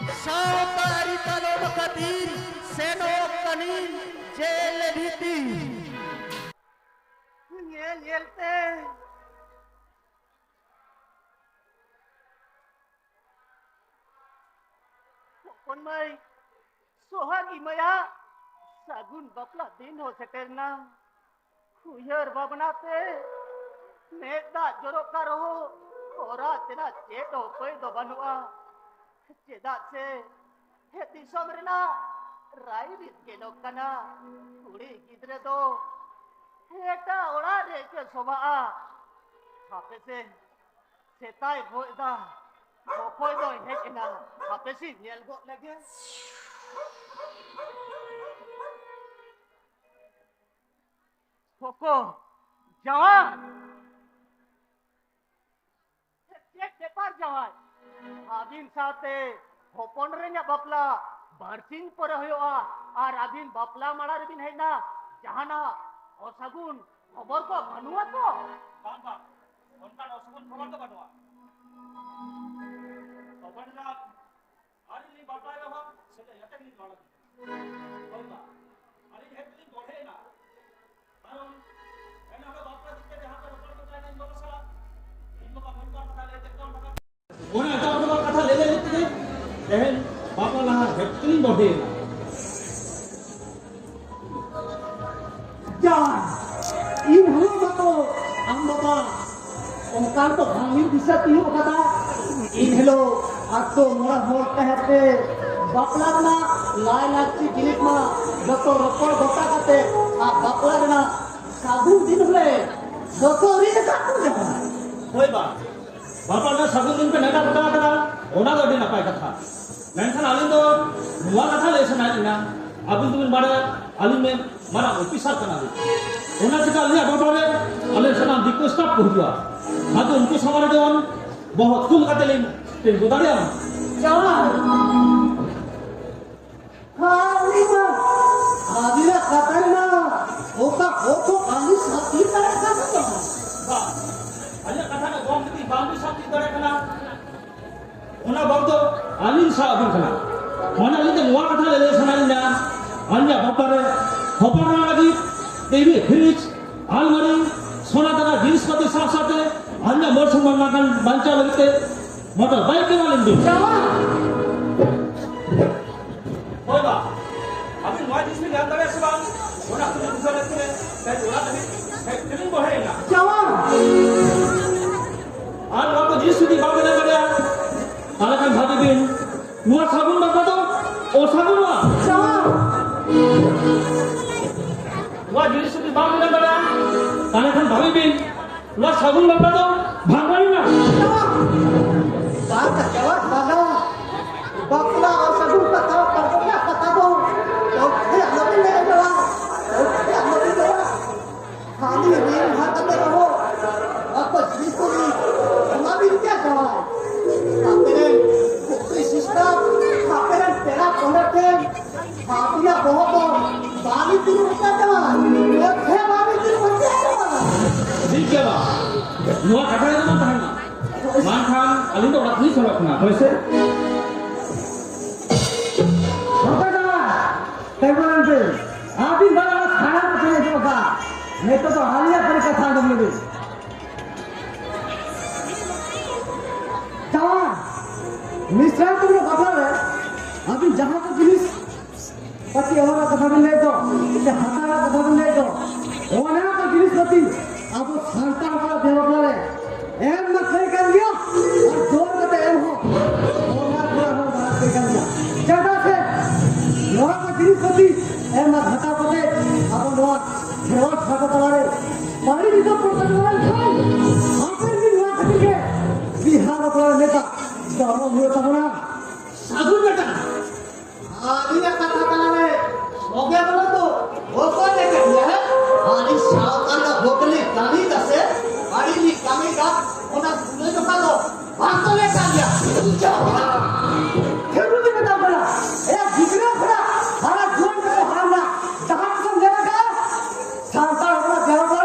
Sautari talon katir seno kanin jel bhiti. Yelte. Ponmai sohagi maya sagun bapla din ho seterna. Kuyar babnate neda jorok karo ora tena cedo koi do banua. Cedak se heti somrena rai rit kenok kana kuri gidre do heta ora re ke soba hape se setai boida bokoi do hekena hape si nyel go lage koko jawan cek depar jawan abin sate hopon renya bapla barsin pore hoyoa ar abin bapla mala rebin hena jahana osagun khobor ko banua to bang onkan osagun khobor to banua khobor na ari ni bapla ra hom seta eta ni lala banga ari hetli bodhe na karon ena ka bapla dikke jaha ka ropar ko tane no sala inno ka mon ka kata le dekon taka ona ta ona kata le le ehen bapla na hetli bodhe na Jangan, ini halo bato, ang bapa, ongkar to hangin bisa tiyo kata, ini halo, atau murah murah kahte, bapla na, lai lakci jilik ma, bato ropor bota kate, bapla na, sabun din hule, bato rin satu jangan. होय बा बापाला सागुन दिन पे नेटा पता करा ओना गडे ना पाय कथा मेनखान आलिन दो नुवा कथा लेसन आलिना अबिन तुमिन बारे आलिन में मारा ऑफिसर कना दे ओना चिका लिया बाबारे आले सना दिको स्टाफ पहुंचवा हातो उनको समारे दोन बहुत कुल कते ले ते गोदारिया Jangan, kali ma, adila kata na, oka oko kali sakti tarik kata jangan. बा आले कथा ना गोम ती बांबी साथी करे कना ओना बाबतो आलिन सा अबिन कना ओना आलिन ते नुवा कथा ले सनालिना अन्या बापारे खबर लगी टीवी फ्रिज अलमारी सोना दाना जिनिसपत्र साथ साथे अन्य मोर सम्मान मागन बांचा लगते मोटर बाइक के वाले दो Jangan, होय बा अभी नुवा जिनिस में ध्यान करे सब ओना तुम दूसरा लगते है ओना तभी फैक्ट्री बहे ना jangan. आज बाबू जिस सुधी बाबू ने करे ताले kan भाभी बिन नुवा साबुन बाबा तो ओ साबुन वा Jangan, नुवा जिनिस सुधी बाबू ने करे ताले kan भाभी बिन नुवा साबुन बाबा तो भागवानी ना jangan. Baca jawab baga. Bakla और सगुन कथा परगना कथा दो. तो क्या लगे ले जवा. तो क्या लगे जवा. खाली रील हाथ में रहो. आपको जिस को भी हमारी क्या जवा. आपने कुछ सिस्टम आपने तेरा पहुंचे. आपने बहुत बाली दिन होता जवा. ये है बाली दिन होता जवा. ठीक है बा नुवा कथा ले ना पहना मान खान अलिन तो रात नहीं चला अपना वैसे होता जवा. टेबल पे आप ही बड़ा खाना पकाने जो का नहीं तो हालिया पर कथा दमले जवा मिश्रा तुम लोग खबर है अभी जहां का जिनिस पति और कथा बन तो इसे हाथा कथा बन तो ओना का जिनिस पति अब संता वाला देवता है एम मत सही कर लियो और जोर मत एम हो ओना पूरा हो बात सही कर लिया ज्यादा से लोहा का जिनिस पति एम मत हटा पते अब लोहा खेवट फाटा तवारे पानी भी तो पड़ता वाला खाई आपन भी लोहा खटी के बिहार वाला नेता चारों हुए तबना साधु बेटा आदि का कथा करावे हो गया बोला तो वो कौन लेके दिया है आदि सावकार का भोकले काली दसे आदि नी कामी का ओना सुने तो का दो भाग तो ले का दिया जावा खेलू भी बता बोला ए जिगरा खड़ा हमारा जोन को हारना जहां से ले लगा सांता अपना देवता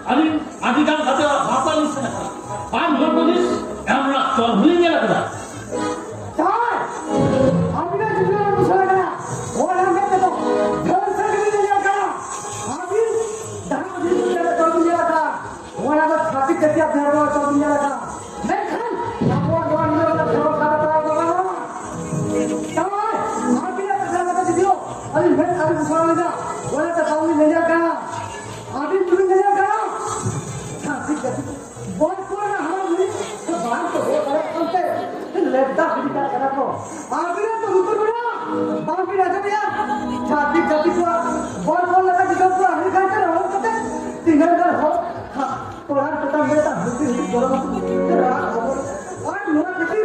Alin adikan kata apa ni sana. Pan berpolis emra cor belinya lah kada. Jangan. Abis juga orang salah kena. Orang kata tu. Jangan sekali dia kena. Abis dah dia kalau dia kena. Orang ada traffic setiap hari kalau dia kena. Mereka, orang orang dia kalau kata orang. Jangan. Abis ada salah kata dia. Alin mereka ada salah kena. Orang kata tahu dia kena. Abis juga dia kena. Traffic setiap. बहुत पुराना हमारे तो बात तो हो रहा है हमसे लेता भी क्या करा तो आगे तो रुको बड़ा बाकी रहते भैया छाती छाती पूरा बहुत बहुत लगा जिसको पूरा हरी खाते रहो कहते सिंगल कर हो थोड़ा पता मेरे तो हल्की हल्की गरम तेरा और नोरा किसी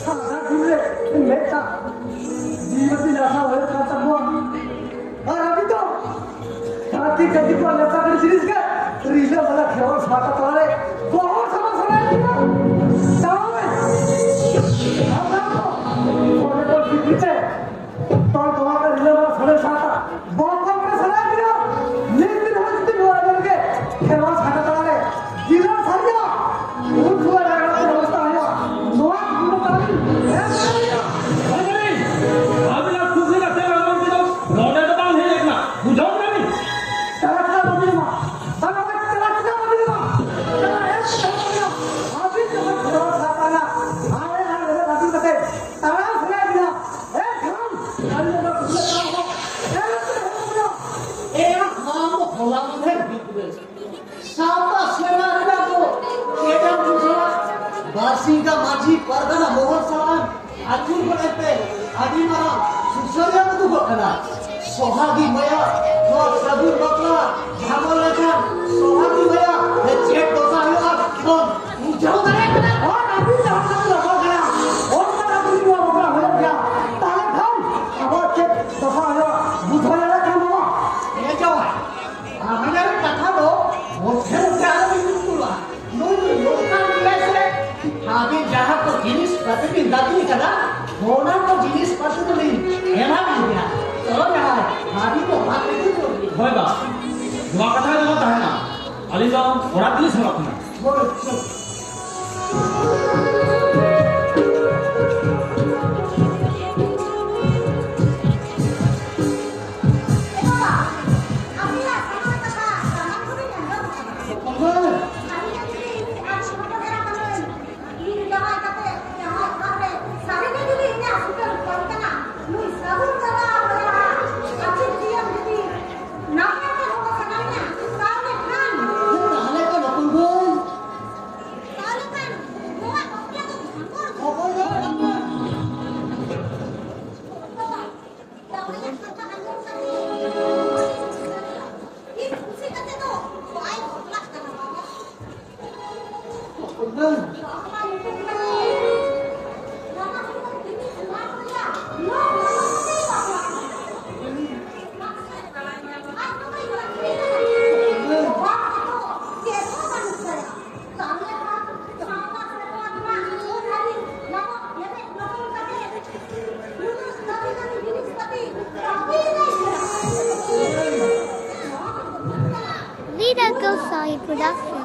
खाना ढूंढे लेता जीवती लासा हो खाता हुआ और अभी तो छाती छाती पूरा लेता कर सीरीज का रीजन वाला खेल साटा तोड़े बहुत समझ रहा है ना जाओ अब आपको कोने को पीछे तो का रीजन वाला साड़े साटा बहुत कम के सलाह दिया लेकिन हम जितने लोग करके खेल साटा तोड़े जिला सारिया उस हुआ लगा व्यवस्था है नोआ गुण ताली अरे अभी आप खुद से रखते हो हम तो लौटे तो बाल है देखना बुझाओ नहीं तरक्का बदली मां बारसिंगा माझी परदाना मोहन सलाम आजून बनते आदि मारा सुसर्या मधु बकना सोहागी मया नो सबूर बकला भागल लेखा सोहागी मया हे चेक दोसा होगा तो मुझाओ करे और अभी जाओ लगा गया और पर अभी हुआ बकला हो गया ताले खान अब चेक दफा हो बुझा लगा काम हुआ ये क्या है हमारे कथा दो वो फिर क्या नहीं हुआ नो लोका मिले आगे जहाँ तो जिनिस प्रतिदिन दादी करा होना तो जिनिस प्रतिदिन एना भी गया तो यार आदि तो बात नहीं होती होय बा दुआ कथा जो होता है ना अली जाओ ओरा दिली सुनातना बोल Leader Gosai Production.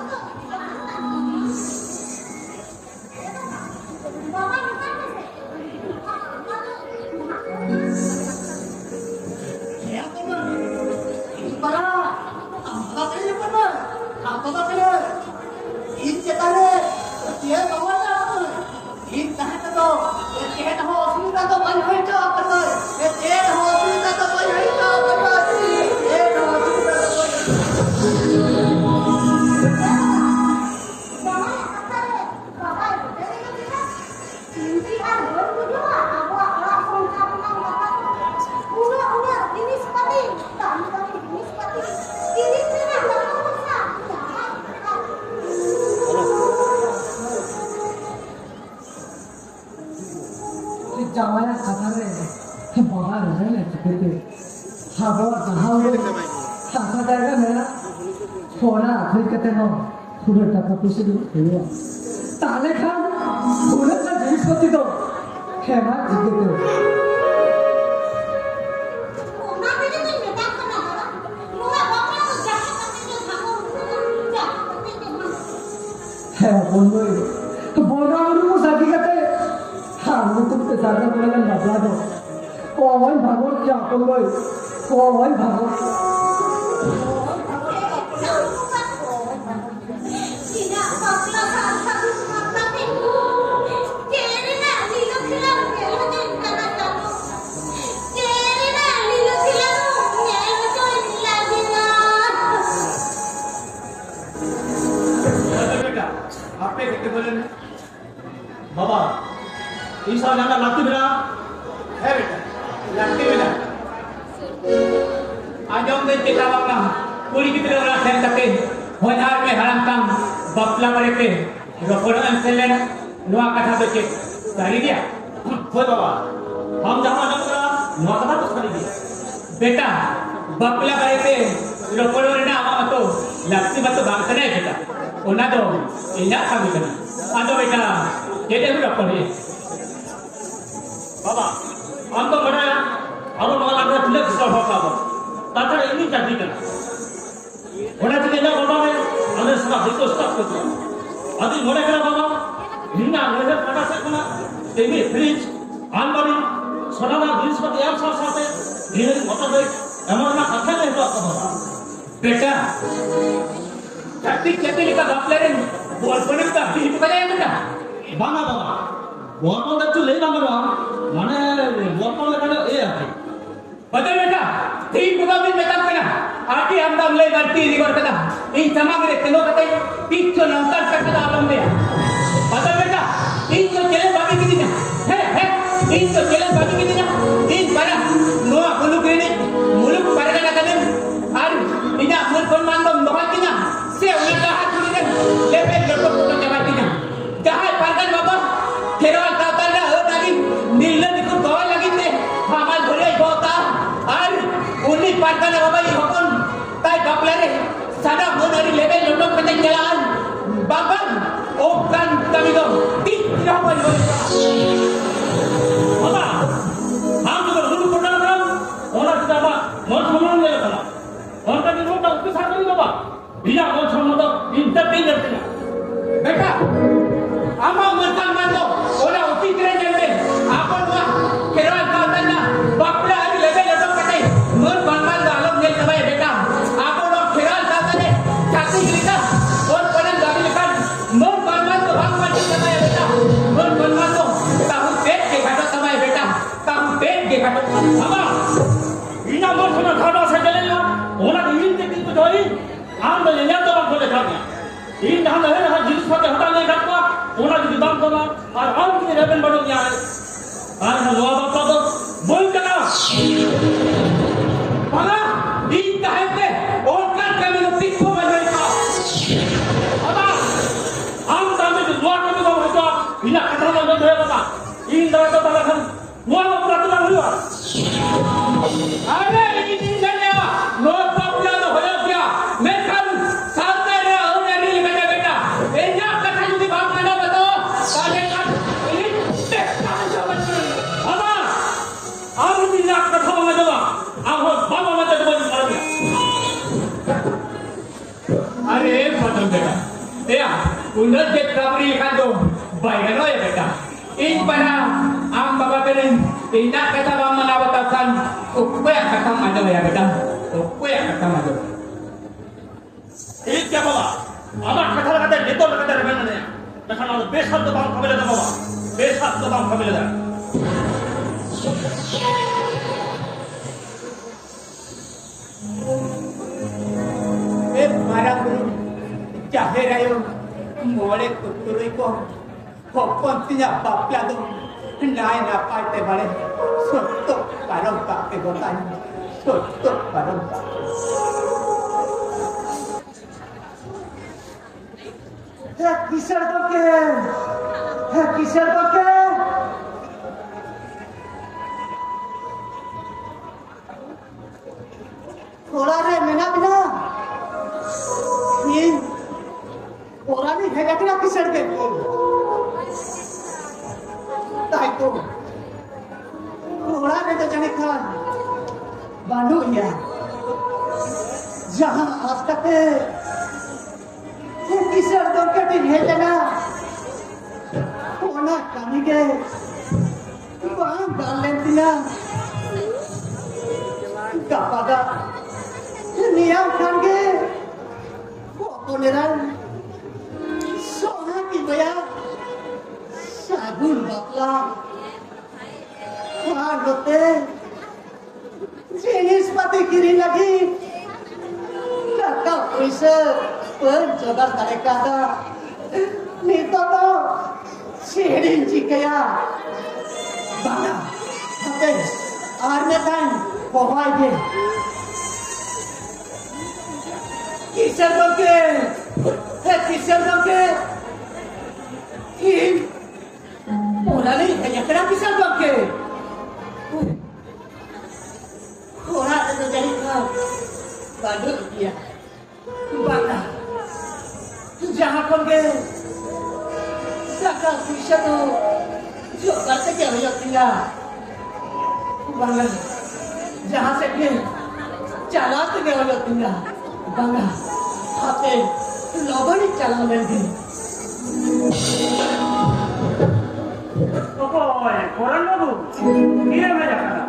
जावाया कथा रे बाबा रहने चिपके हाबो जहां हासा जाएगा मेरा फोना आखिर कहते हो थोड़ा टका पैसे दो हुआ ताले खान थोड़ा सा जिसपति दो खेमा जिगे दो ना भी नहीं मैं बात करना था नुआ बाबा को जाके करने जो भागो जा বন্ধুই বড় মানুষ সাথী কাতে আমি তো জানা বলে বাবলা দো কই ভাগর কি আপন লই কই ভাগর आपने कहते बोले बाबा ईसा जाना लगती मेरा है बेटा लगती बेटा आज हम दिन kita bangga kuli kita orang sen tapi honar में haram काम बपला करे पे रोपड़न सेले नुआ कथा तो के सारी दिया होय बाबा हम जहां जब करा नुआ कथा तो सारी दिया बेटा बपला करे पे रोपड़न ना आवा तो लगती बात तो बात करे बेटा ओना तो इना kami kana ado बेटा jadi udah pergi बाबा हम तो बड़ा अब माला का तिलक सब होता है ताकि इन्हीं जाति का होना चाहिए ना बाबा ने अंदर सब देखो स्टॉप कर दिया अभी मोड़े करा बाबा हिंगा लेजर पटा से कोना टीवी फ्रिज आलमारी सोनाला फ्रिज पर यार सब साथे धीरे मोटर दे एमोना कथा ले तो बाबा बेटा Tapi kita lihat bapelarin buat penuh itu kaya benar. बांगा बाबा वॉर्मल तो ले ना मरो माने वॉर्मल लगा ए आती Betul बेटा ठीक बुका भी मैं तब कना आती हम तब ले करती रिवर कना इन sama मेरे तेलो कते तीन नंतर तक कना आलम दे betul बेटा तीन चले बाकी कितनी ना है तीन चले बाकी कितनी ना तीन para नुआ मुलुक ini मुलुक para कना कने और इना मुल फरमान तो बहुत किना से उनका हाथ में लेवे लोटो फोटो जमाती ना जहां पागल बाबा खेरवाल काता ना हो ताली नील दिखो गोवा लगी थे हमार घरे होता और उन्हीं पागल बाबा ये हकन ताई बापला रे सादा मोनरी लेवे लोटो कते चलान बाबा ओ कान कमी दो तीन पर बाबा हम तो रूल कोना करम ओना kita बाबा मोर समान ले कला और का दिन होता उसके साथ नहीं बाबा बिना मोर समान तो इंटरटेन करते ना बेटा आमा मरता मानो ओला उठी करे जल्दी आपन वा खेरवाल काता ना बापला हरी लेवे लोटो कते मोर बनवाल आलम ने तबाय बेटा आपन वा खेरवाल काता ने छाती गिरता और पलन गाड़ी लेकर मोर बनवाल तो भाग मार तबाय बेटा मोर बनवाल तो ताहु पेट के घाटो तबाय बेटा ताहु पेट के घाटो बाबा बिना मोर समान खाना से चले ना ओना इन के दिन तो जोई आम ले ले तो बात बोले खाने इन धान है ना जिस पर हटा ले गटवा ओना की दाम कमा और आम की रेबन बड़ो यहाँ है आज ना लोआ बापा तो बोल कना बाबा इन कहते और कर के मेरे पिछो बजाई का बाबा आम दाम में लोआ कमी को होता बिना कथा में जो है बाबा इन दवा तो तला खन लोआ को पूरा तुला हुआ अरे इन दिन ने नो प्रॉब्लम हो गया मैं कल सामने रे और नहीं बेटा बेटा ए जा कथा जुदी बात ना बताओ साले का इन देखता जो बच्चे बाबा आम बिना कथा में दवा अब बाबा में तो बोल मार दिया अरे पतंग बेटा या उन्नत के काबरी लिखा दो बायगनो है बेटा इन पना आम बाबा करें इना कथा बाम मना बताkan उपया कथा माजो ya बेटा उपया कथा माजो एक क्या बाबा आमा कथा लगाते नेतो लगाते रहने नहीं देखा ना बेशब्द बाम कबीले दा बाबा बेशब्द बाम कबीले दा ए मारा गुरु चाहे रायो मोले कुतुरुई को कोपंतिया बापला दो नाय ना पाते बड़े सोतो कारम पाके गोतान सोतो कारम है किशोर तो के थोड़ा रे मेना बिना ये ओरा नहीं है क्या किशोर के ताई तो थोड़ा नहीं तो जाने खान बालू या जहां आज तक किशोर तो के दिन है जना कोना कमी के वहाँ डाल लेती ना कापागा नियम खांगे वो कोनेरान सोना की बया सागुन बापला वहाँ होते jenis pati kiri lagi kakak bisa pencoba mereka ada nito to sirin jikaya bana hate arne kan kohai de kisar bangke kim mulai hanya kena kisar bangke orang itu jadi kau badut dia bangga jangan pergi jangan bisa tu jangan saja banyak tinggal bangga jangan saja jalan tinggal banyak tinggal bangga hati logo ni jalan lagi Pokoknya koran baru kira banyak kata.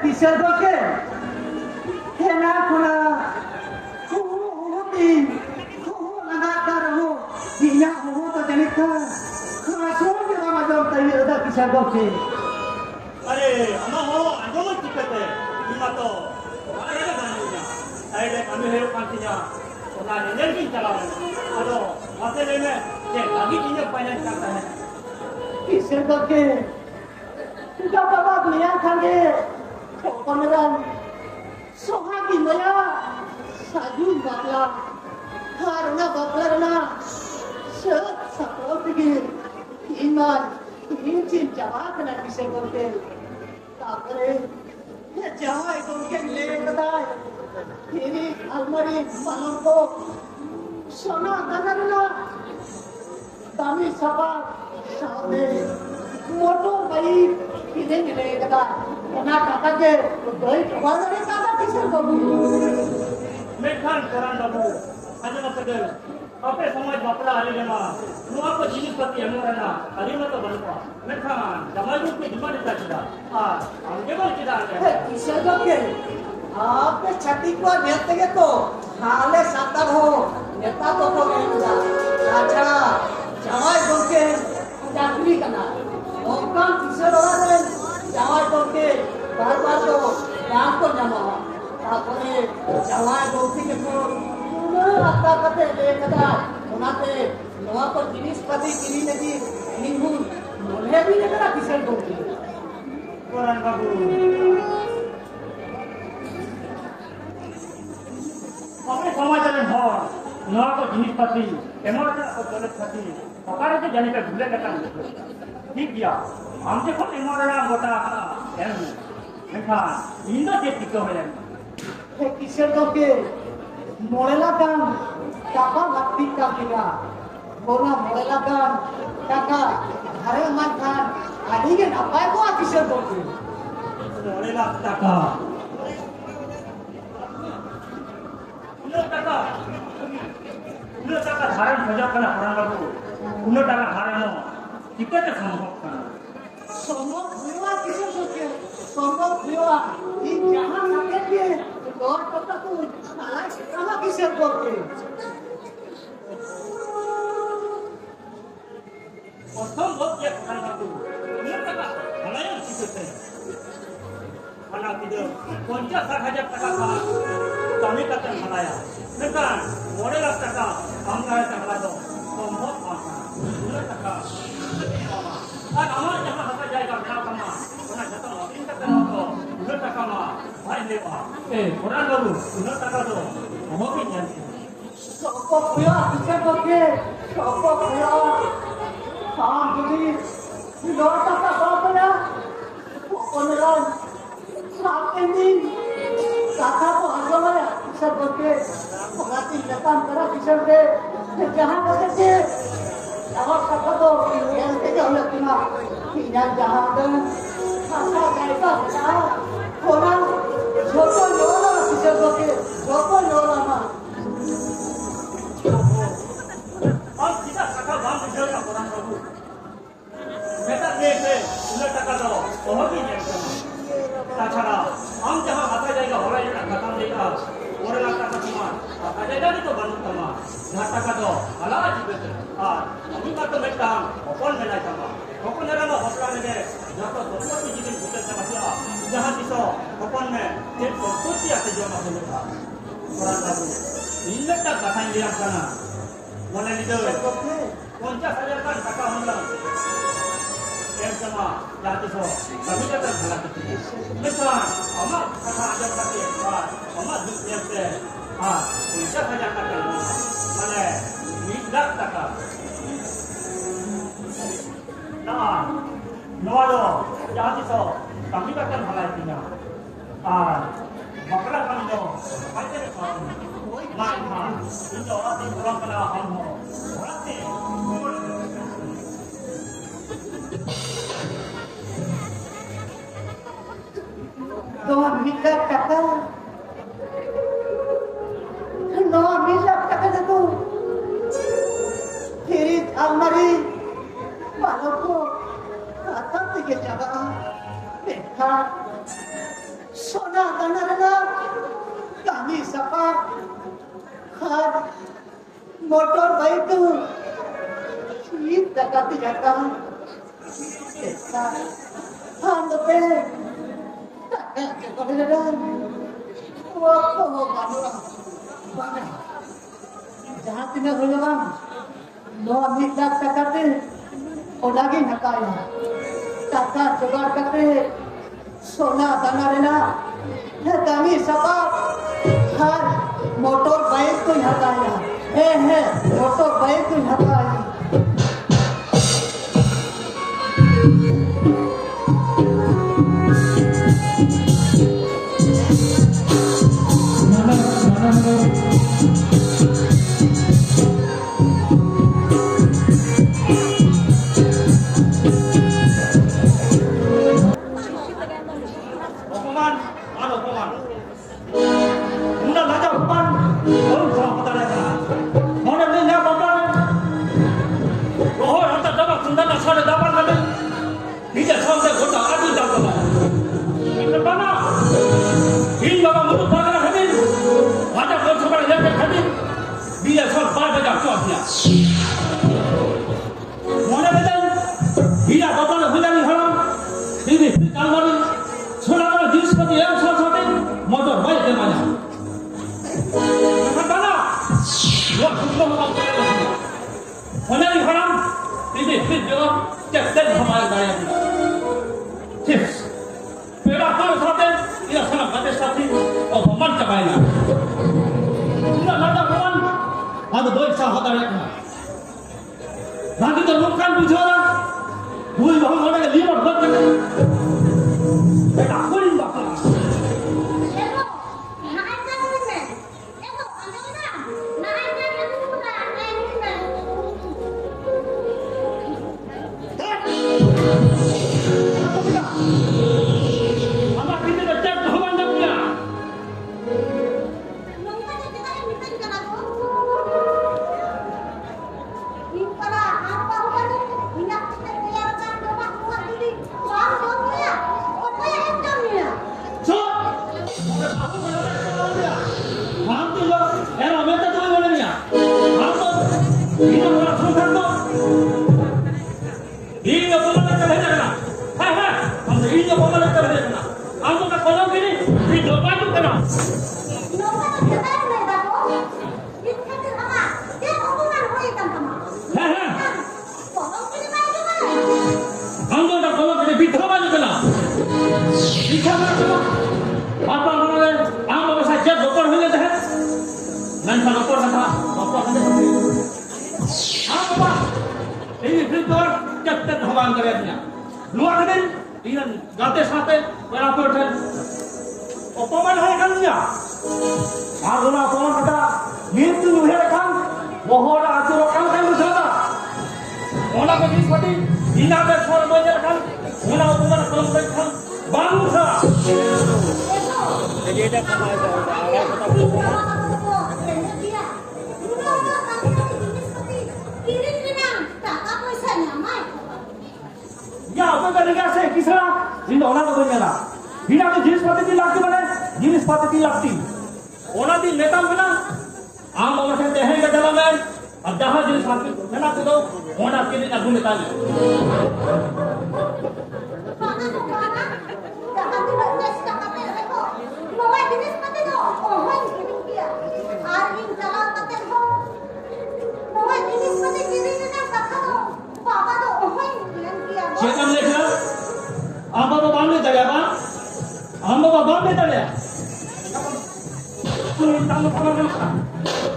Bisa doke, kena kena, kuhuti, kuhulanakar ho, dina ho to jenika, kerasuan di rumah jom tayi ada bisa doke. अरे अम्मा हो अंजोमत चिकते इमा तो mana ada ganunya aile kami hero kantinya ona energi चलावे अदो मासे में ये lagi ini finance करता है Bisa doke, jauh bawa dunia kange, koneran, sohagi maya, sajun bakla, karena baklarna, seperti iman, incin jawab kena bisa doke. तापरे ये जहाँ एक उनके ले कदा ये अलमारी मालूम को सोना दाना दामी सपा सामने मोटो भाई किधर ले कदा ना काका के दही कबाड़ ने काका किसे बाबू मेखान करान बाबू आज मत कर अपने समाज बापला आले जमा नुआ को जीवित पति अमरना अरिमत बनपा मेखान जमाजू की डिमांड चाचदा हमके बोल चिदा है किसे दोगे आपने छठी को नेते के तो हाले सातर हो नेता तो गया अच्छा जवाई दोगे चाकरी करना औकान किसे रोला दे जवाई दोगे बार तो काम को जमा तापरे जवाई दोगे के तो आता कते देखदा उनाते नवा को जिनिस पति किरी लगी निंगु मोले भी लेकर किसे दोगे कोरान बाबू अपने समाज में हो नवा को जिनिस पति एमोरता और दौलत पति पकारे से जाने का भूले का काम ठीक किया हमसे खुद एमोरता मोटा है मेखान इंदो से टिको है किसे दोगे मोरेला kan kakak mati kakinya bona moreला kan kakak hare makan adige napai ko akise doge मोरेला टका उन्हें टका धारण सजा करना पड़ेगा बाबू उन्हें टका धारण हो टिकट संभव करना সম্ভব हुआ किसे दोगे সম্ভব हुआ ये जहां नाके के और पता तो साला कहां किसे दोगे असंभव ये करना बाबू उन्हें टका हलाया टिकट है खाना किधर 50,000 टका का कमी का तन हलाया लेकिन मोरेला टका हम गए टका दो संभव आसान उन्हें टका और हमारे जहाँ हटा जाएगा बिना कमा उन्हें जता लॉगिंग तक करना तो उन्हें टका मा भाई लेवा कोरान बाबू उन्हें टका दो हम भी जानते हैं সম্ভব हुआ किसे दोगे সম্ভব हुआ हाँ যদি লোক টাকা পাবো না কোনরা সামনে দিন টাকা তো আসলে কিসে दोगे পড়াতে काम करा किसे दे जहां बचे আমার টাকা তো এর থেকে হলো কিনা কিনা जहां দে টাকা জায়গা না কোনা ছোট লোক কিসে दोगे Jata kado, ala juga. Kami kata mereka, opon menai sama. Opon era mah opon lagi. Jata opon tu jadi bukan sama dia. Jahat iso, opon me, jet opon tu ada jual macam mereka. Orang lalu, ini tak kata yang dia sana. Mana leader? Konca saja kan kata orang. Yang sama, jahat iso. Kami kata salah tu. Mereka, amat kata ada kata yang amat dunia se. Konca saja kata. Mana minyak taka. Nah, noado, jahat iso. Kami akan halai punya. Makna kami do, macam apa? Mana? Ini orang yang orang kena hamu. Orang ni. Doa minyak kata. Doa minyak kata tu. Kiri almari. Malam ko. Kata tiga jaga. Bekar. Sona dana kami sapa. Khad. Motor baik tu. Ini dekat jaga. Bekar. Hamba pe. Kau ni dah. Wah, kau mana? Mana? Jahat ni nak berjalan. Doa minta takate. Kau lagi nak kaya. Takkan jual kate. Sona dana rena. Kami siapa? Har motor baik tu nak kaya. Motor baik tu nak kaya. Nanti terlukan bicara, boleh bawa orang yang lima buat kan? Tak boleh bakal. Am bawa saya teh ke dalam men. Ab dah jenis sakit. Kena aku tahu. Ona kini nak guna tanya. Siapa mereka? Apa bawa bambu tadi apa? Amba bawa bambu tadi.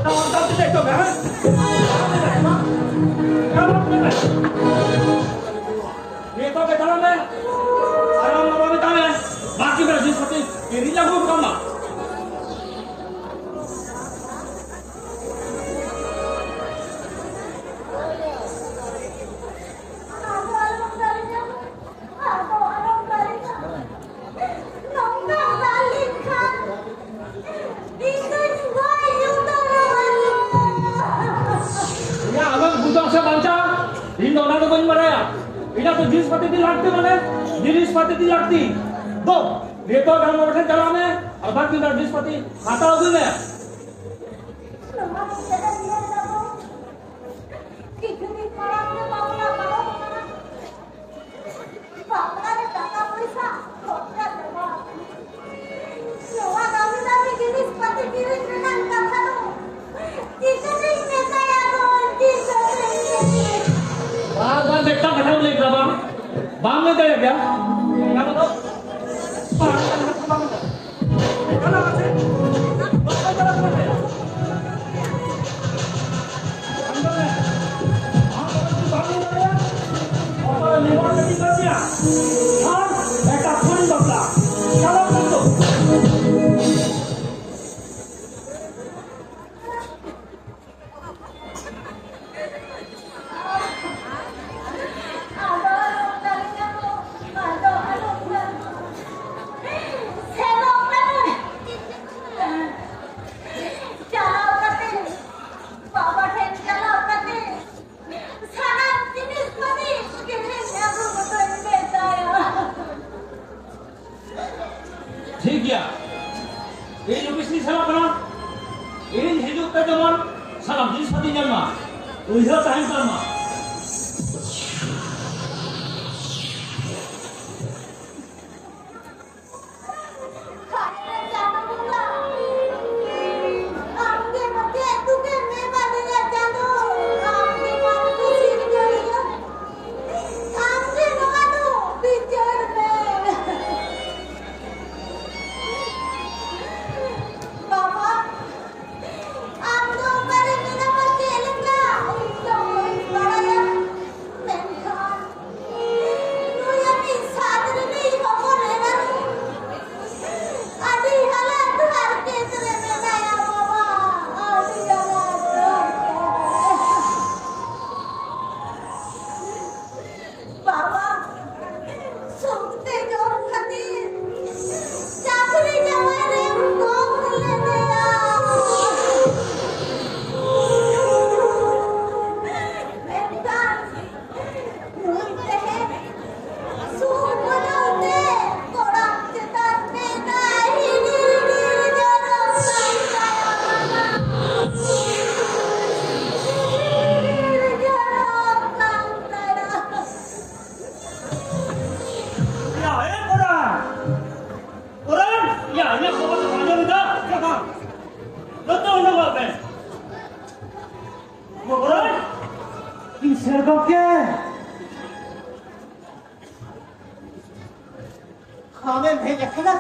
Tahu tidak tu kan? Kamu mana? Ini kau ke dalam ni? Aram bawa bambu tadi. Baki berjis seperti ini lagu bukan mak? जिस पति की लगती मने जिस पति की लगती दो ये तो घर में बैठे चला में और बाकी ना जिस पति खाता होगी मैं देखता कथा लेकर बाम में दे क्या क्या बताओ ठीक है ये जो बिजली साला बना ये हिजू पे जमान साला जिस पति जन्मा उधर टाइम करना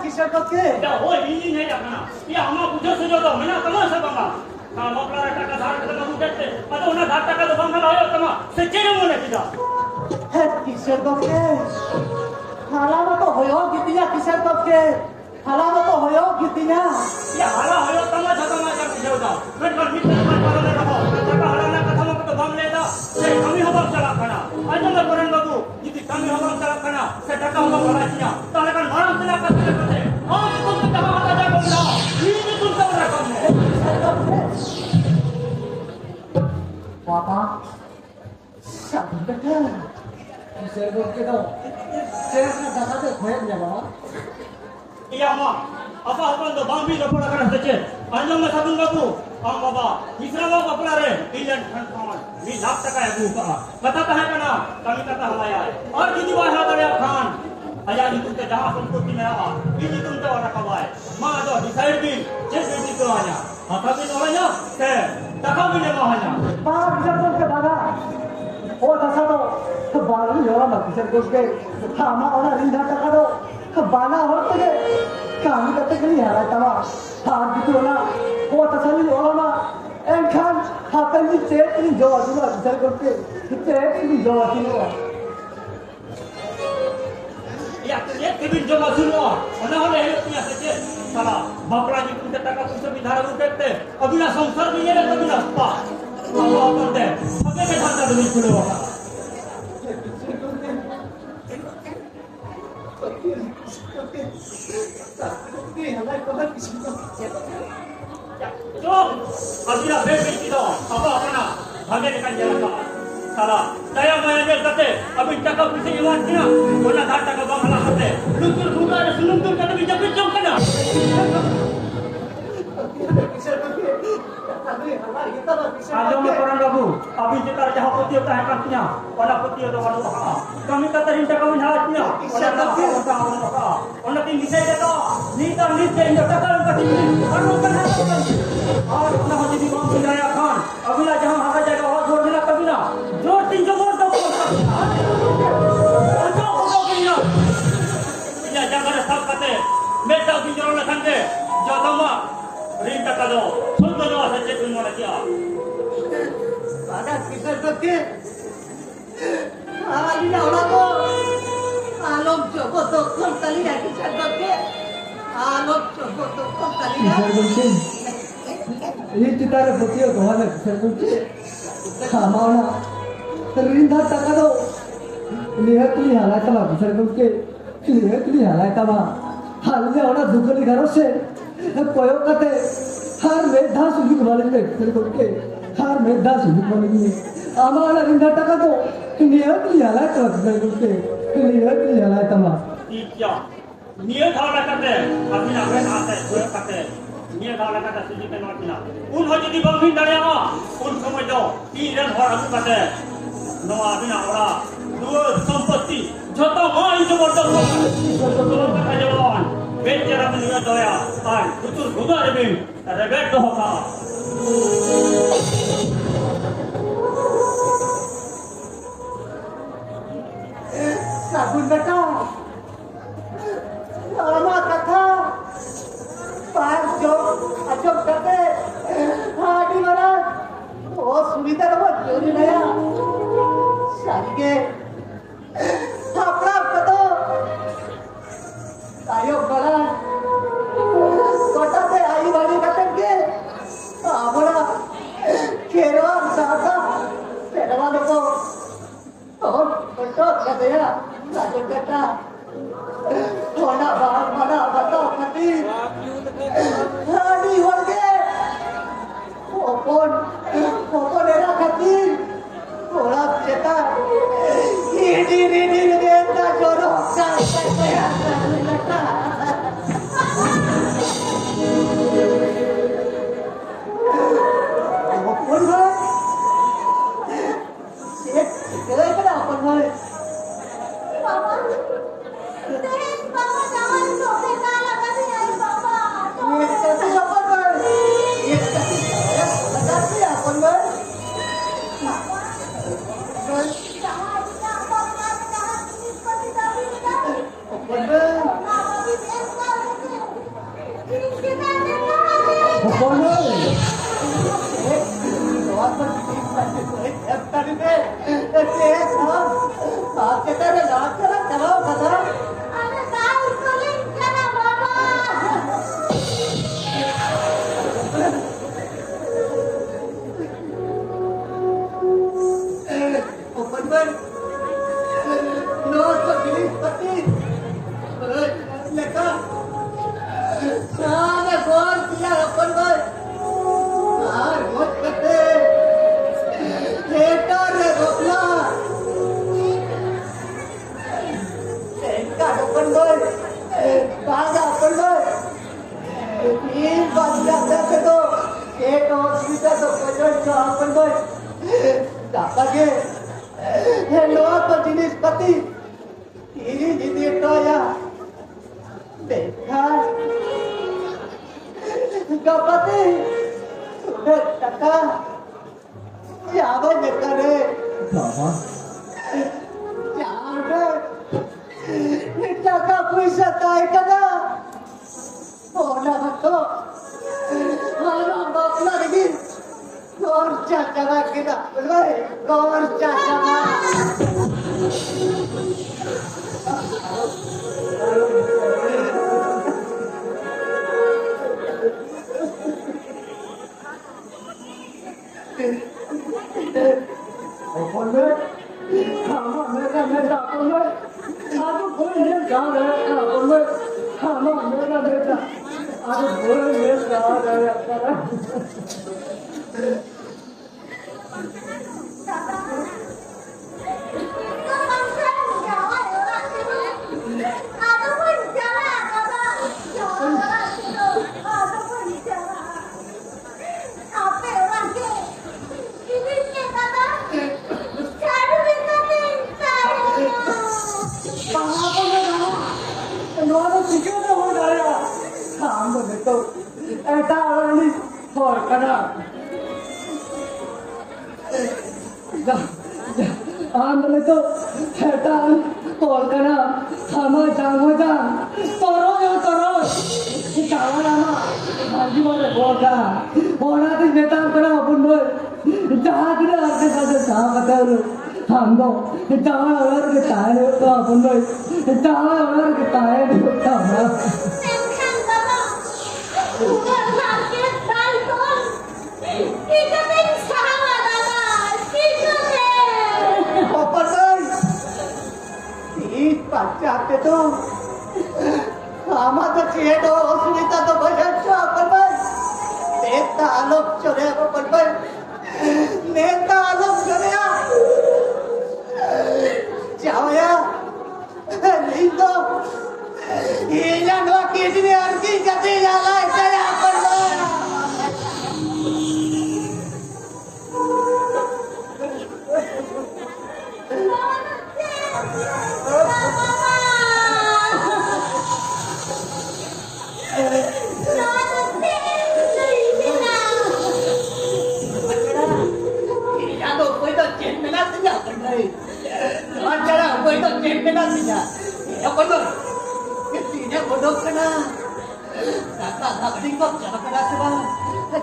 किशोर कक्के क्या हो ini नहीं रखना ये हमारा पूछो सुझो तो मैं ना कमाल से बाबा हाँ बापला टका सार के तो कहते मतलब उन्हें 10 टका तो बंगा लायो कमा सच्चे नहीं बोले किदा है किशोर कक्के हाला में तो होयो कितिया किशोर कक्के हाला में तो होयो कितिया ये हाला होयो तमाशा किशोर का मैं कर मित्र पर पाले रहो टका हाला ना कथा में तो बम लेदा से कमी होबा चला खना आज मैं करन बाबू यदि कमी होबा चला खना से टका होबा बड़ा किया ताले का मारम चला करते करते और तुम तो कहां आ जा बोला ये तुम सब रकम है पापा सब बेटा किशोर कक्के तो तेरे का दादा तो खोया जावा iya ma apa तो बांबी रपड़ा करन सचे आज मैं साबुन बाबू Ang baba, isra mo baplare, ilan khan, ni lakh taka hai buka. Kata kahe kana, kami kata halaya hai. Aur kiji wahla karya khan. Aya ni tumte jaha sampurti mein aa, kiji tumte ora kabai. Ma do decide bin, je beti to anya. Hata bin oranya, se, taka bin ma anya. Para bisa tuh ke daga. Oh dasar tuh ke baru ya orang bisa tuh ke. Sama orang rinda tak ada. Ke bana orang tuh ke. Kami kata kali ya, tama. Hard gitu na. Oh dasar ni orang mah. Enkan hata ni cek ni jawab juga bisa tuh ke. Cek ni jawab juga. Ya, kebin joma semua. Mana hole help punya saja. Salah, bapla ni pun taka pun bidhara utekte. Abina samsar ni era abina pa. Apa करते हैं? हमें के धंधा तो नहीं खुले होगा। जो अभी ना बेच बेची दो, अब अपना हमें निकाल जाना का। साला, दया माया ने करते, अभी टका पीछे युवा किया, वरना 10 टका बंगला करते। लुटुर भूखा है, सुनुमतुर का तो भी जब जम करना। Ajo me koran babu, abin kita jaha putih ta hakan punya, ona putih to walu ha. Kami kata rinta kami halatnya, ona ta ha. Ona tin bisa jata, ni ta ni te inda takal ka tin, anu kan ha. Aur ona hoji di bang Hidayah Khan, abila jaha haga jaga ho jor dina kabina, jor tin jor to ko. Ajo ko kina. Ina jaga sab kate, meta bin jor na thande, jatama rinta kado, sunno no saje kun mona kiya. Ada kisah tu Ali na orang tu alom coba tu kau kali dah kisah tu alom coba tu kau kali dah. Kisah kunci. Ini kita ada putih atau mana kisah kunci? Sama orang terindah tak ada. Lihat ni halai tama kisah kunci. Lihat ni halai tama. Halnya orang dukani garus se. Koyok kate har medha sujud wale kisah kunci. Har medha sujud wale. Amala rinda tak ada. Lihat ni halai tama kisah kunci. Lihat ni halai tama. Iya, niat hal kate, abin apa nate, koyok kate. Niat hal kate sujud ke natina. Un hoji di bang Hidayah, un sampai do, iran orang aku kate. No abin orang, dua sampati, jata mai jawab dah. Jawab kata jawaban. Bencana menurut doya, ay, betul betul rebel, rebel tu hoka. Sabun beta, lama kata, पांच अजब करते हाडी वाला वो सुविधा ना बहुत जोरी नया शादी के अपना कतो आयो बड़ा कोटा से आई वाली कटन के आमरा केरवा साथा पेरवा लोगो और कोटो कदया साजो कटा mana batau kati hari warga opon era kati orang ceta ini enta jorok sampai opon boy kira kira opon boy Itu kita tu kerja apa boy? Tak lagi. Hello apa jenis pati? Ini jenis tu ya. Dekha. Kapati. Sudah taka. Siapa dekha ni? Apa? Siapa? Ni taka puisa tay kada. Oh nak tu. Kalau bakla lagi. Kor caca kita. Boy, kor caca. अपन में खाना मेरा अपन में आज कोई नहीं जा रहा है अपन में खाना मेरा आज कोई नहीं जा रहा है तो हेटान कॉल करना हमें जान तोरो यो तोरो जावा नामा आजी वाले बोलता होना तो नेता करा अपन बोल जहाँ की ना आते काजे साह बता लो हम तो जावा और के ताए तो अपन बोल जावा और के ताए तो ना चाहते तो आम्हा तो चेडो सुनीता तो बजायचो आपण पण नेता आलोक चोऱ्या आपण पण नेता आलोक चोऱ्या जावया लिंदो हिला नो केडीने आणखी कधी झालाय काय आपण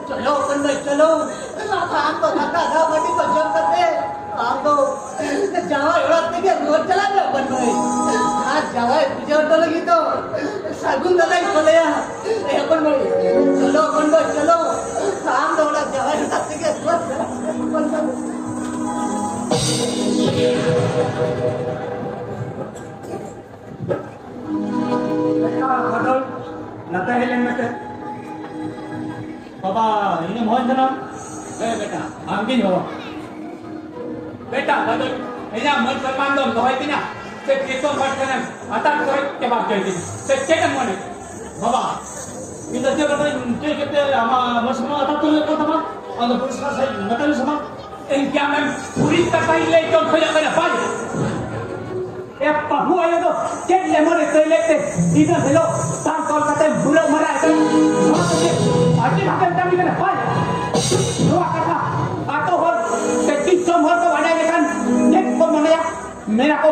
चलो चलो हम तो धक्का था बड़ी को जब करते हम तो जावा एवढा ते रोज चला गया पण भाई आज जावा तुझे तो लगी तो सागुन दलाई बोलया ए पण भाई चलो चलो हम तो एवढा जावा एवढा ते रोज चला नता हेलेन में बाबा इन्हें मोहन जना बेटा आमकिन हो बेटा बदल इन्हें मन सलमान दो दवाई तीना से केतो मत करना आता कोई के बात कहती से केटन मोने बाबा इन दे बता के केते आमा मसमा आता तो को तमा और पुलिस का सही नकल समा इन क्या मैं पूरी तरह ले तो खोया करना पाए ए पहु आयो तो के ले मोने तो लेते इधर हेलो तान कॉल करते बुरा मरा है आजी भाकर तमी करना पाए दोआ कथा आतो हो सेटिंग सम हो तो वाडा लेkan नेक को मनया मेरा को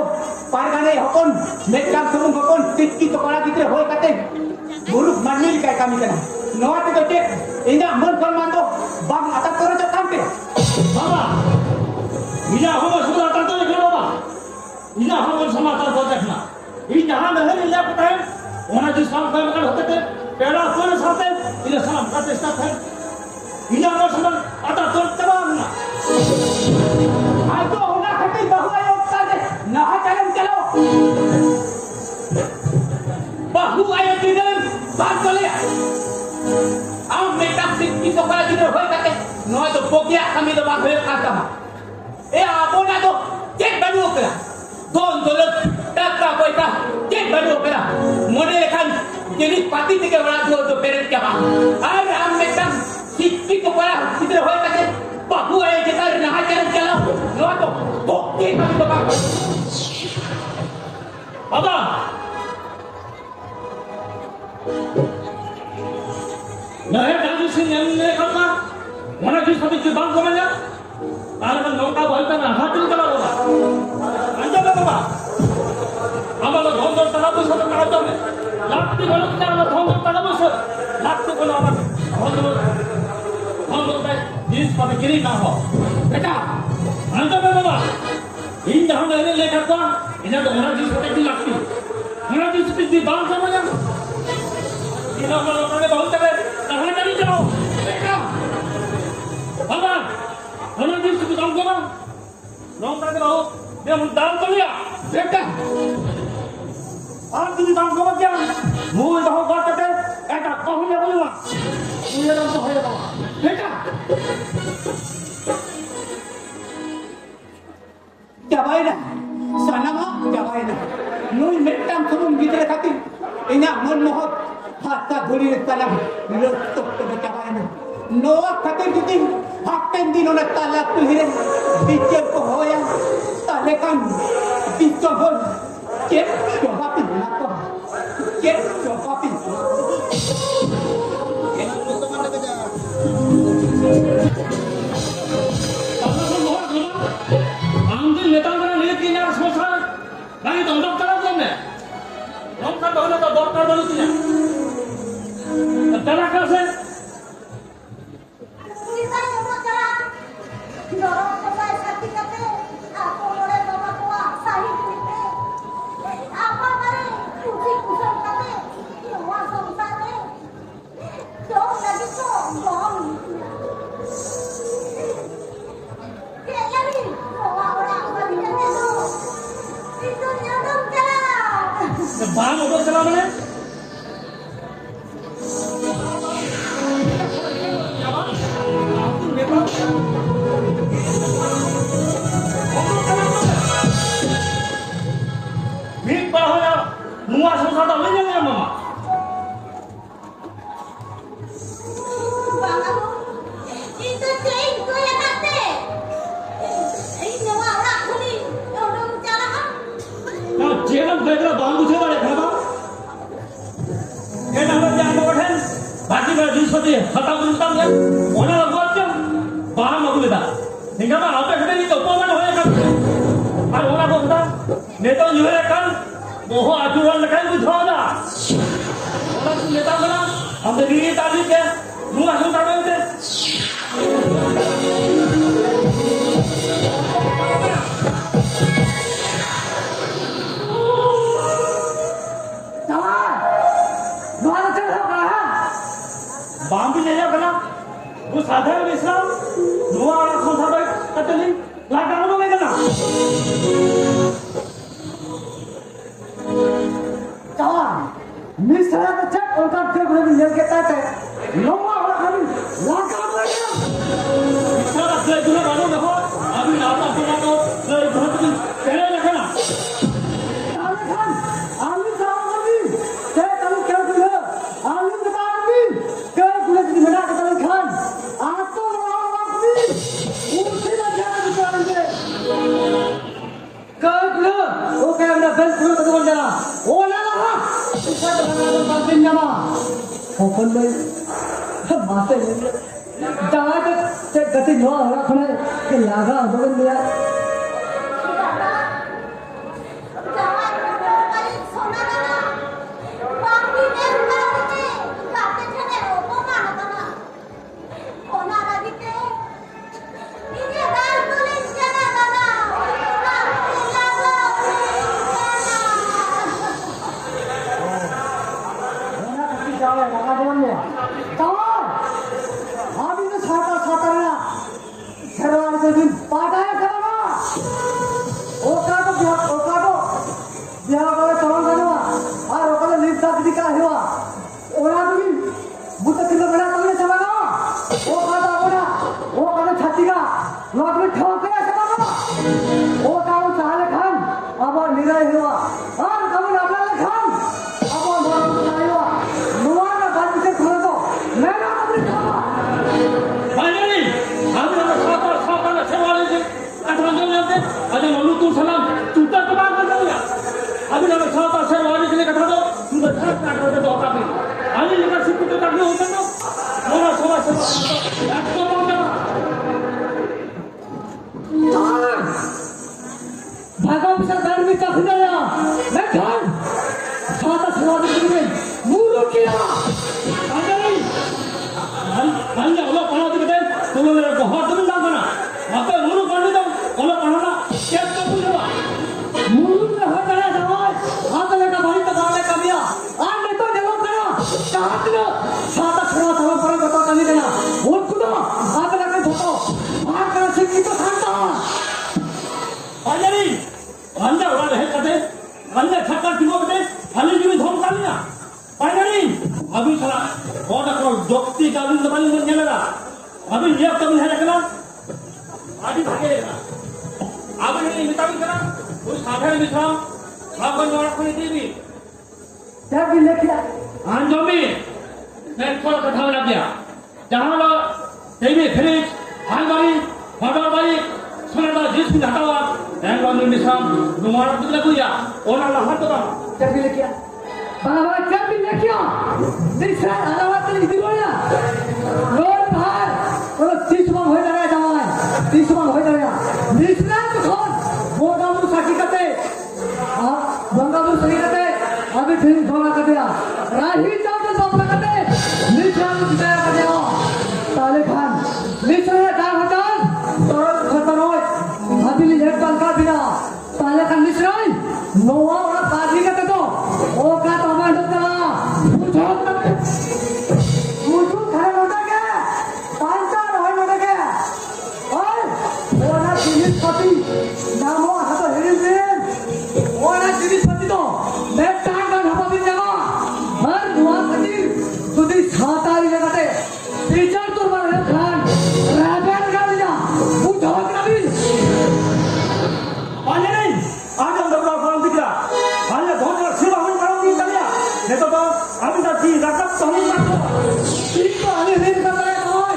पारगाने हकोन नेक काम समूह हकोन टिक्की तो करा कितरे होय कते बुरुक मानिल काय कमी करना नवा तो टेक इंदा मन फरमान तो बाग अटक करो तो काम पे बाबा मिला हो सुना आता तो देखो बाबा इना हम समाचार को देखना ई जहां नहीं मिला पता है वहां जिस काम कर होते थे पेड़ा कोने साथे इधर सलाम करते स्टाफ है इना वो समझ आता तो तमाम ना आज तो होना खटी बहुआ योगता दे ना चलो बहु आयो दिदन बात चले हम मेकअप सिक की तो करा दिदर होय काते नो तो पोकिया कमी तो बात होय काता ए आपोना तो चेक बनु करा दोन दोलत टाका पैसा चेक बनु करा मोने लेखान jenis pati tiga belas dua tu peret kapa. Aram metam sikit Kita payah kita hoy kate babu ay kita naha jalan jalan lo to bokti kami to bang Baba Nah ya kamu sini yang ini kata mana di satu bang komanya Alam nongka bolta na hatil kala baba anja baba Amalo dhondor talabu satu kata me lakti bolo kita amalo dhondor talabu satu lakti bolo amalo dhondor हम लोग जिस पर गिरी ना हो बेटा अंत में बाबा इन जहां मैंने लेकर था इन्हें तो हमारा जिस पर की लगती हमारा जिस पर की बात समझा इन हम लोगों ने बहुत तगड़े कहां चली जाओ बेटा बाबा हमारा जिस पर काम करो नौम करके रहो मैं हम दान कर लिया बेटा आप तुम काम करो क्या मुंह बहुत बात करते ऐसा कहूं ना बोलूंगा ये नाम तो है बाबा बेटा Jabaina sanama jabaina noi mettam thurun gidre khatir ina mon mohot hatta dhuri talam loktok to jabaina noa khatir judi happen dinona tala tuhire bichar ko hoya tale kan bichar hol ke jobapi na to ke jobapi नेता मेरा late की ना सोचा नहीं तो doctor तुमने doctor बोले तो डॉक्टर बोले तुझे तेरा कैसे बाहर मोटर चला मैंने मीट पर हो जा मुआ सोचा तो नहीं जाएगा मामा जेलम फेंकला बांगू से बड़े खाबा ये नंबर जान बैठे बाकी मेरा जिस पति खता गुलता है होना लगवा क्या बाहर मगुले था निका में आप खड़े नहीं तो ऊपर में होए कब और होना को बता नेता जो है कल वो आचुरन लगाए कुछ होना होना नेता बना हम देखिए तारीख के मुंह आंसू ताकते थे बांबी ले जा बना वो साधारण इस्लाम दुआ और सोचा भाई कतली लागानो में करना कहा मिस्र का चेक और का थे गुरु मिल के ताते लोमा और हम लागानो में मिस्र का चेक गुरु गानो में हो अभी नाता सुना तो ले बहुत दिन पहले रखना आले खान आली साहब ते तुम क्या गुरु आली बता दी मेरा कतल खान आपको वाकई उनसे ना जाने बिचारे कर लो वो क्या अपना बेस्ट को तो बोल देना वो ना लगा इसका तो बना दो बातें जमा ओपन में मासे जहाँ तक गति लो हरा खने के लागा बगल में तुलना में बहुत धूमधाम बना आपे मुरु पंडित ओला पढ़ाना क्या तो पूछवा मुरुन में हो गया जवान आप लगा भाई तो गाले कमिया आज मैं तो जवाब करा चाहत ना साता छड़ा थवा पर बता कमी देना और कुदो आप लगा धोतो मार कर सिक्की तो खाता अजरी अंदर वाले है कते अंदर छक्का किलो कते खाली जी धोम कर लिया अजरी अभी चला और को दोस्ती का दिन दबाई बनने लगा अभी ये कभी है रखना आदि भागे लेना अब नहीं मितावी करा कोई साधारण विश्राम आपन वाला कोई देवी क्या भी लेके आंजोमी मैं थोड़ा कथा लग गया जहां लो टीवी फ्रिज अलमारी मोटरबाइक सोना जिस भी हटावा एंगल में मिश्रम रुमाल तो लगुया ओला लहर तो क्या भी लेके बाबा क्या भी लेके निशा अलावत नहीं दिवाया रोड बाहर वो 30 मन हो जाएगा जवान 30 मन हो जाएगा निशा तो कौन बोगामु साकी कते बंगामु साकी कते अभी फिर धोला कते राही जाओ तो बाबा कते निशा को दिया कते ताले खान निशा का हटान तो खतरो अभी ले बंका बिना ताले खान निशा नोवा और बाजी कते तो ओ का तो हमारे सब चला मुझे खड़े होता क्या पांचा रोई होता क्या और वो ना जिनिस पति नामो हाथो हेरिजेन वो ना जिनिस पति तो मैं टांग का ढापा भी जगह हर दुआ कटी तुझी सातारी जगह ते टीचर तो मारे खान रैबन कर दिया मुझे कभी आज नहीं आज हम लोग काम दिख रहा आज बहुत बड़ा सेवा होने वाला दिन चल गया नहीं तो अभी तक की रकम तो नहीं करते ठीक तो आने नहीं करता है कौन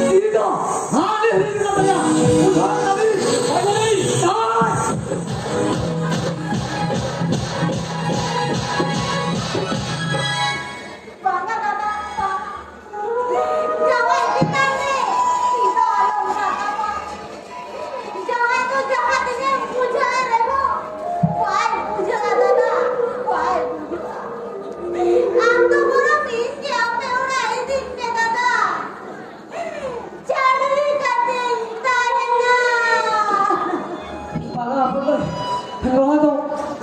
ठीक तो आने नहीं करता है मुझे कभी आज नहीं Bangga kata apa? Jangan kita nih, kita orang apa? Jangan tuh jahatnya puja remo, wah puja dada, wah puja. Aku baru pinjam apa orang ini nih dada. Cari kate tanya. बाबा अपन रोहा तो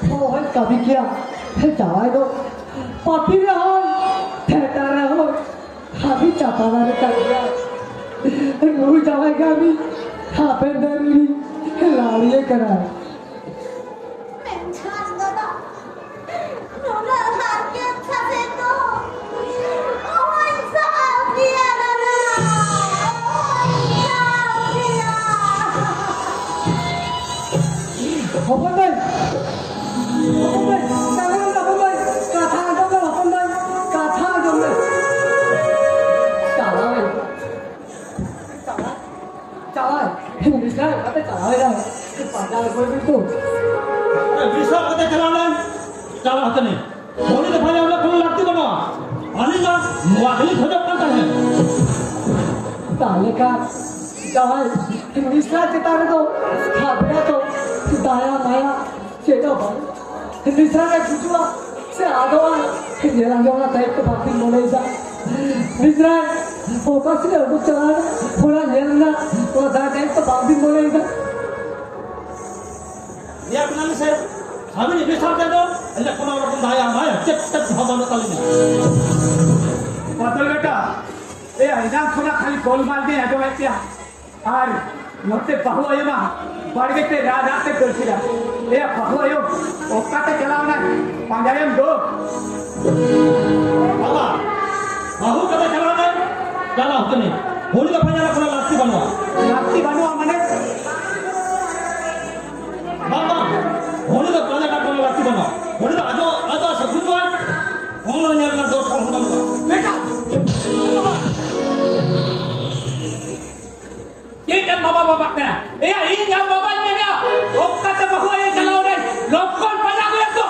वो है कभी किया फिर जावाई तो पापी रे हो ठेटा रे हो कभी चापाना रे कर दिया रू जावाई का भी हापे दरी लाड़िए करा Mencan dada. Nona harga kate to. Oh insaf dia dada. अपन भाई चावल अपन भाई कथा जब अपन भाई कथा जब चावल चावल इंग्लिश का कते चावल है पाजा कोई भी तो विश्व कते चलाना चला हते नहीं होने तो भाई हम लोग कोई लगती बनो आने का मुआखली खजब करता है ताले का चावल इंग्लिश का चितारे तो खाबड़ा तो दाया माया चेतो भाई इंग्लिश का छुटुआ से आदवा ये रंगवा टाइप के बाकी बोले जा मिश्रा फोकस से उठ चला थोड़ा लेना थोड़ा दा टाइप के बाकी बोले जा ये अपना से हमें ये विश्वास कर दो अल्लाह को नाम रखना है हमारे चट चट भगवान का लेना बदल बेटा ए आइना थोड़ा खाली गोल मार दे तो ऐसे আর নতে বাহুয়ায় মা বাড়িতে রাতে করছিলা এ বাহুয়ায় ওকাতে চালাও না পাঞ্জায়েম দো बाबा बाहु कते चलाना चला हते नहीं होने तो भाई अपना लाती बनवा রাত্রি বানুয়া মানে बाबा होने तो पाले का अपना लाती बनवा होने तो आजो सब कुछ है ऑनलाइन अपना दो काम होता বেটা ये क्या बाबा बाबा क्या ए ये क्या बाबा ने क्या ओकाते बाहुआय चलाओ रे लोकल पजा गए तो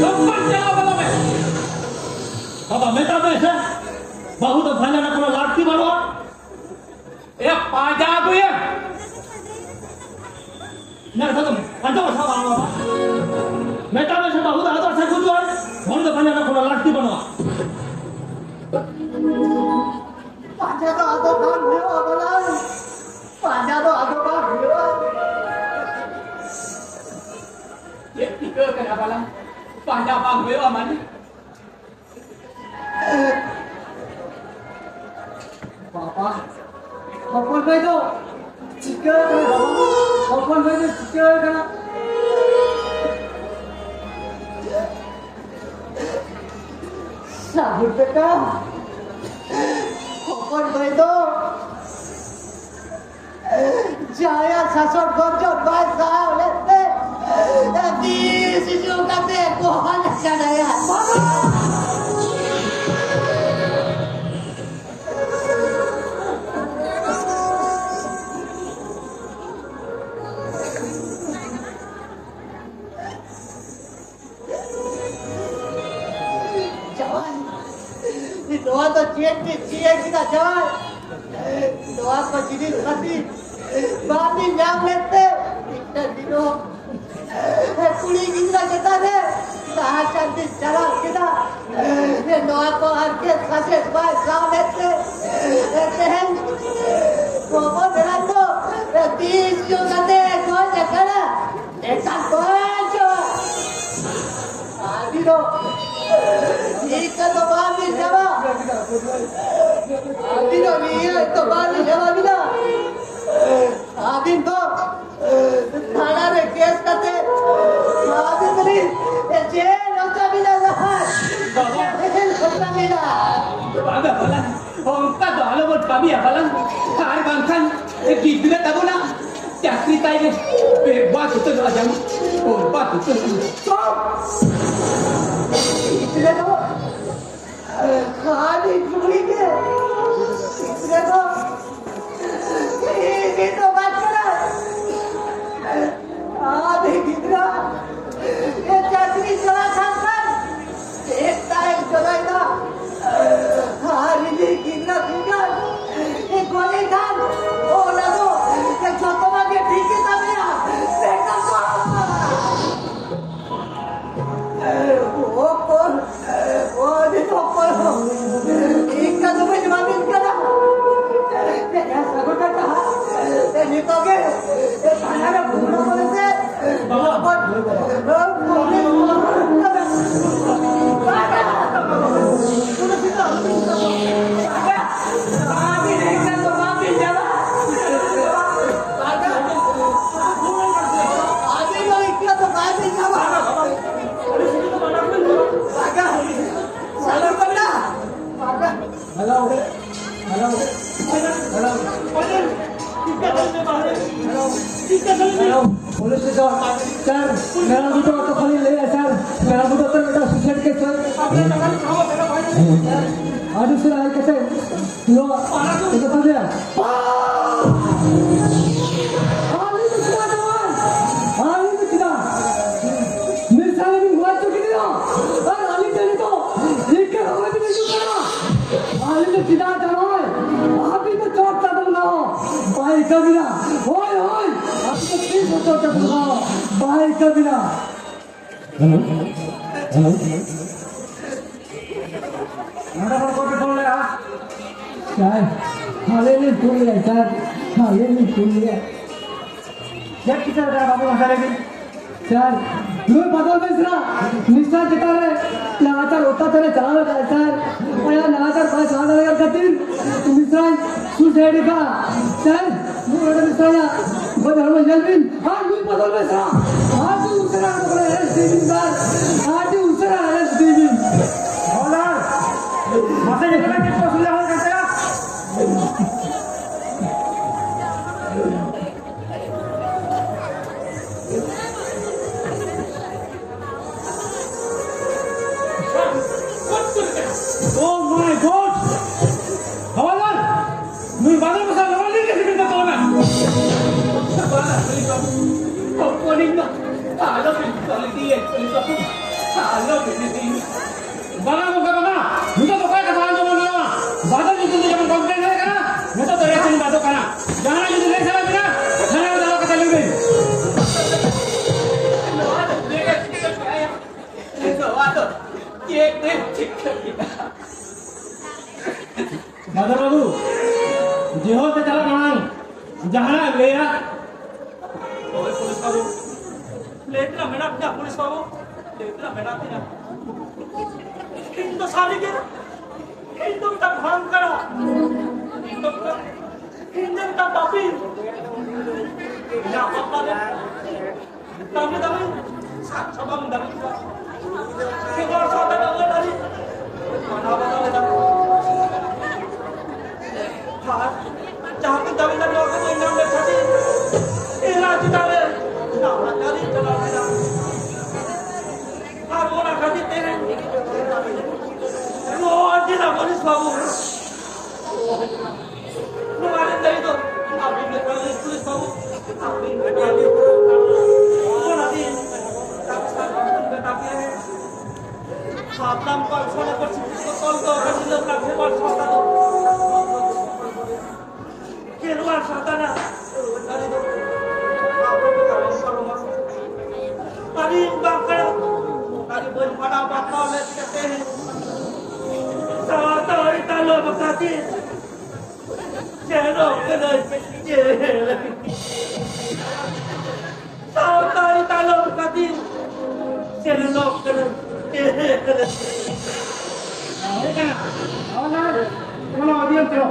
लोकल चलाओ बाबा में बाबा मैं तो ऐसे बहुत भाई ना अपना लाती बनवा এ পাজা গয়ে ना तो अंदर बसा बाबा मैं तो ऐसे बहुत आदर से कुछ है होने तो भाई ना अपना लाती बनवा पांचा तो आदर काम है बाबा kena balang. Panjang bang gue aman. Papa, Papa भाई तो चिकर करा बाबा, Papa भाई तो चिकर करा. Sabut बेटा, Papa भाई तो जाया सासोट गोचोट भाई साहब लेते, दी सिजू करते कोहन चढ़ाया. Doa to cie kita jalan. Doa ko jenis mati. Bani nyam lete. Kita dino. Kuli kita kita deh. Taha cantik jalan kita. Doa ko harke khase baik saw lete. Lete hen. Kopo beran to. Tis juga deh. Kau jakara. Dekat baca. Dino. Ika to babi jawa. Adino niya to babi jawa bila. Adin to thana re case kate. Adin teri jail hoja bila lahat. Jail hoja bila. Baga balang. Ongka to alo bot kami ya balang. Har bangkan gidra tabuna. Chakri tai ne. Bebas itu aja. Oh, bat itu. Stop. इतने तो खाली चुरी के इतने तो ये तो बात करा आधे कितना ये चाकरी चला खाकर एक टाइम चलाएगा खाली कितना कितना ये गोली खान ओ ना तो ये छोटा वाले ठीक है ना मेरा बेटा वो देखो करो एक का तो मैं जवाब करा तेरा सब करता है नहीं तो के ये खाना में भूखना बोले से बाबा hello hello hello hello police station sir मेरा भी तो खाली ले है सर मेरा भी तो मेरा सुसाइड केस है आज से आए कैसे लो तो बता दिया आली तो किधर मेरे साले में हुआ चुकी थी ना और आली तेरे तो एक के हवा भी नहीं चुका आली तो किधर जाना है आप ही तो चौक तक बनाओ भाई कबीरा ओए ओए आप तो तीन चौक तक बनाओ भाई कबीरा हेलो नंबर पर कॉपी बोल रहा सर हाले नहीं भूल गया सर हाले नहीं भूल गया क्या किधर जा बाबू मसाले की सर तुम्हें पता है सर निश्चय जिता है लगातार होता तेरे चला रहा है सर और यार लगातार 5 साल लगा कतिन निश्चय सुसाइड का सर मुझे निश्चय वो धर्म जलबिन हां मुझे पता है सर आज उसरा बोले है स्टीविन सर आज उसरा है स्टीविन ऑर्डर मत निकलने की कोशिश हो करते हैं Oh my God! Havalar! Nur badal masal havalar कैसे करता तो ना? बाला पुलिस बाबू, पुलिस ना, आलो पुलिस है, पुलिस बाबू, आलो पुलिस है। बाला मुका बाला, मुका तो क्या कथा जो बोल रहा? बादल जो तुझे जब कंप्लेंट नहीं करा, मैं तो तेरे से बातों करा। जहाँ जो तुझे चला बिना, खाना डालो कथा लग गई। बादल बाबू जिहो से चला कहाँ जहाँ ले या पुलिस बाबू ले इतना मेरा अपना पुलिस बाबू Itulah menantinya. Itu saling itu tak bangkara. Itu tak babi. Ya apa deh? Tapi coba mendapat. Kita sudah dengar tadi. Mana apa dah? Jangan kita minta doa ke Tuhan yang berkati. Inilah kita deh. Nah, tadi jalan kita. Aku nak kati teren. Oh, tidak boleh babu. Lu ada dari itu. Abi berkali tulis babu. Abi berkali. Oh, nanti. Tapi sablam kau soalnya bersih kau kasih lepas lepas satu. Keluar satana. Dari itu. Apa berkali rumah. Tadi bangkal. Tadi pada bakal letih. Sawata ita lo bakati. Jero kena jelo. Sawata ita lo bakati. Jero kena jelo. Mana? Mana dia tu?